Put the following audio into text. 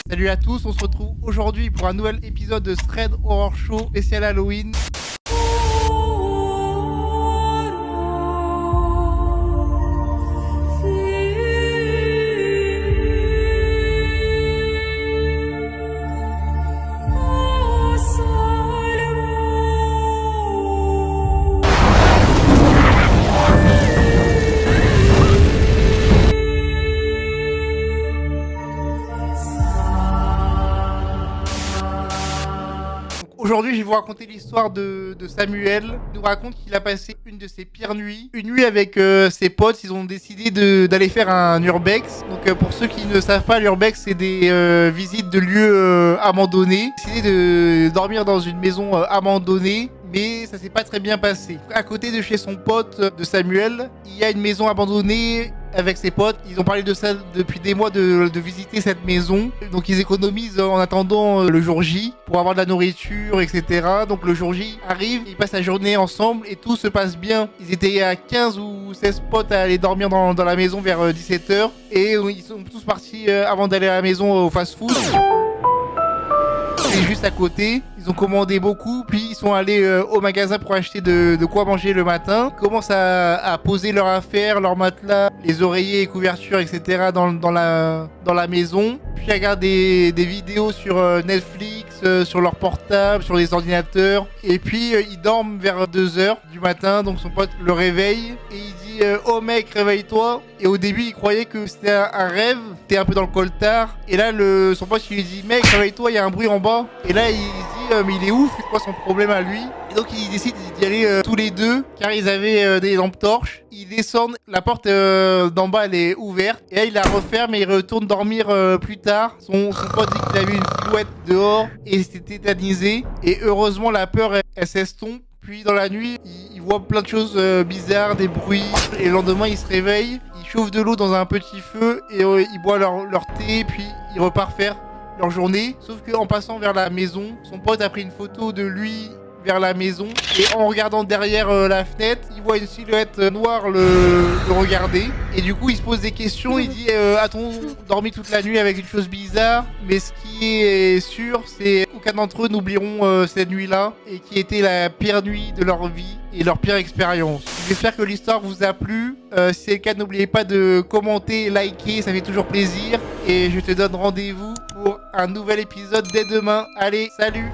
Salut à tous, on se retrouve aujourd'hui pour un nouvel épisode de Thread Horror Show spécial Halloween. Aujourd'hui, je vais vous raconter l'histoire de Samuel. Il nous raconte qu'il a passé une de ses pires nuits. Une nuit avec ses potes, ils ont décidé d'aller faire un urbex. Donc pour ceux qui ne savent pas, l'urbex, c'est des visites de lieux abandonnés. Ils ont décidé de dormir dans une maison abandonnée. Mais ça s'est pas très bien passé. À côté de chez son pote de Samuel, il y a une maison abandonnée avec ses potes. Ils ont parlé de ça depuis des mois, de visiter cette maison. Donc ils économisent en attendant le jour J pour avoir de la nourriture, etc. Donc le jour J arrive, ils passent la journée ensemble et tout se passe bien. Ils étaient à 15 ou 16 potes à aller dormir dans la maison vers 17h. Et ils sont tous partis avant d'aller à la maison au fast-food. Et juste à côté, ils ont commandé beaucoup, puis ils sont allés au magasin pour acheter de quoi manger le matin. Ils commencent à poser leurs affaires, leurs matelas, les oreillers et couvertures, etc. dans la maison. Puis ils regardent des vidéos sur Netflix, sur leur portable, sur les ordinateurs. Et puis ils dorment vers 2h du matin, donc son pote le réveille et il dit oh mec, réveille-toi. Et au début il croyait que c'était un rêve, t'es un peu dans le coltard. Et là son pote il lui dit mec, réveille-toi, il y a un bruit en bas. Et là il se dit mais il est ouf, c'est quoi son problème à lui? Et donc ils décident d'y aller tous les deux car ils avaient des lampes torches. Ils descendent, la porte d'en bas elle est ouverte. Et là il la referme et il retourne dormir plus tard. Son pote dit qu'il a vu une silhouette dehors et il s'était tétanisé. Et heureusement la peur elle s'estompe. Puis dans la nuit, ils voient plein de choses bizarres, des bruits. Et le lendemain, ils se réveillent, ils chauffent de l'eau dans un petit feu et ils boivent leur thé. Puis ils repartent faire leur journée. Sauf qu'en passant vers la maison, son pote a pris une photo de lui vers la maison. Et en regardant derrière la fenêtre, il voit une silhouette noire le regarder. Et du coup, il se pose des questions. Il dit a-t-on dormi toute la nuit avec une chose bizarre? Mais ce qui est sûr, c'est qu'aucun d'entre eux n'oublieront cette nuit-là. Et qui était la pire nuit de leur vie et leur pire expérience. J'espère que l'histoire vous a plu. Si c'est le cas, n'oubliez pas de commenter, liker, ça fait toujours plaisir. Et je te donne rendez-vous pour un nouvel épisode dès demain. Allez, salut!